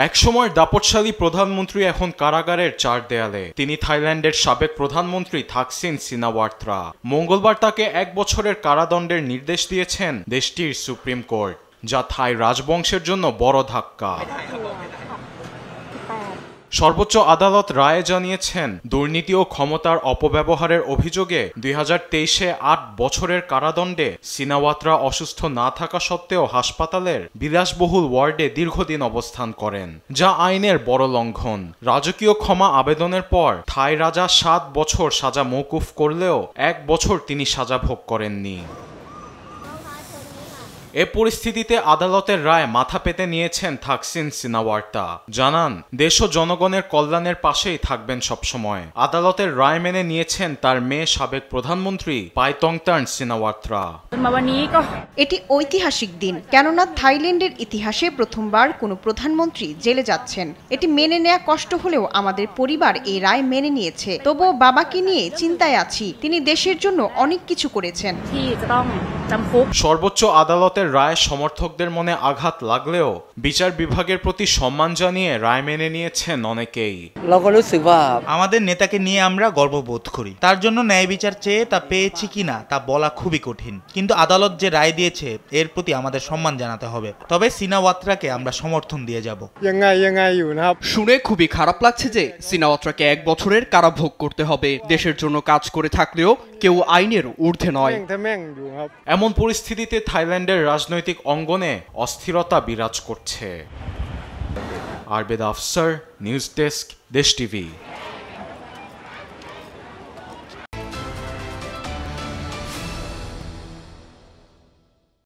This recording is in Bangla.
একসময় দাপটশালী প্রধানমন্ত্রী এখন কারাগারের চার দেয়ালে। তিনি থাইল্যান্ডের সাবেক প্রধানমন্ত্রী থাকসিন সিনাওয়াত্রা। মঙ্গলবার তাকে 1 বছরের কারাদণ্ডের নির্দেশ দিয়েছেন দেশটির সুপ্রিম কোর্ট, যা থাই রাজবংশের জন্য বড় ধাক্কা। সর্বোচ্চ আদালত রায়ে জানিয়েছেন, দুর্নীতি ও ক্ষমতার অপব্যবহারের অভিযোগে 2023-এ 8 বছরের কারাদণ্ডে সিনাওয়াত্রা অসুস্থ না থাকা সত্ত্বেও হাসপাতালের বিলাসবহুল ওয়ার্ডে দীর্ঘদিন অবস্থান করেন, যা আইনের বড় লঙ্ঘন। রাজকীয় ক্ষমা আবেদনের পর থাই রাজা 7 বছর সাজা মওকুফ করলেও 1 বছর তিনি সাজা ভোগ করেননি। এ পরিস্থিতিতে আদালতের রায় মাথা পেতে নিয়েছেন থাকসিন সিনাওয়াত্রা। জানান, দেশ ও জনগণের কল্যাণের পাশেই থাকবেন সবসময়। আদালতের রায় মেনে নিয়েছেন তার মেয়ে সাবেক প্রধানমন্ত্রী পাইতংটার্ন সিনাওয়াত্রা। এটি ঐতিহাসিক দিন, কেননা থাইল্যান্ডের ইতিহাসে প্রথমবার কোনো প্রধানমন্ত্রী জেলে যাচ্ছেন। এটি মেনে নেওয়া কষ্ট হলেও আমাদের পরিবার এই রায় মেনে নিয়েছে। তবুও বাবাকে নিয়ে চিন্তায় আছি, তিনি দেশের জন্য অনেক কিছু করেছেন। সর্বোচ্চ আদালতের রায় সমর্থকদের মনে আঘাত লাগলেও বিচার বিভাগের প্রতি সম্মান জানিয়ে রায় মেনে নিয়েছেন অনেকেই। আমাদের নেতাকে নিয়ে আমরা গর্ববোধ করি। তার জন্য ন্যায় বিচার চেয়ে তা পেয়েছি কিনা তা বলা খুবই কঠিন, কিন্তু আদালত যে রায় দিয়েছে এর প্রতি আমাদের সম্মান জানাতে হবে। তবে সিনাওয়াত্রাকে আমরা সমর্থন দিয়ে যাব। শুনে খুবই খারাপ লাগছে যে সিনাওয়াত্রাকে 1 বছরের কারাভোগ করতে হবে। দেশের জন্য কাজ করে থাকলেও কেউ আইনের ঊর্ধ্বে নয়। এমন পরিস্থিতিতে থাইল্যান্ডের রাজনৈতিক অঙ্গনে অস্থিরতা বিরাজ করছে। আরবেদ আফসার, নিউজ ডেস্ক, দেশ টিভি।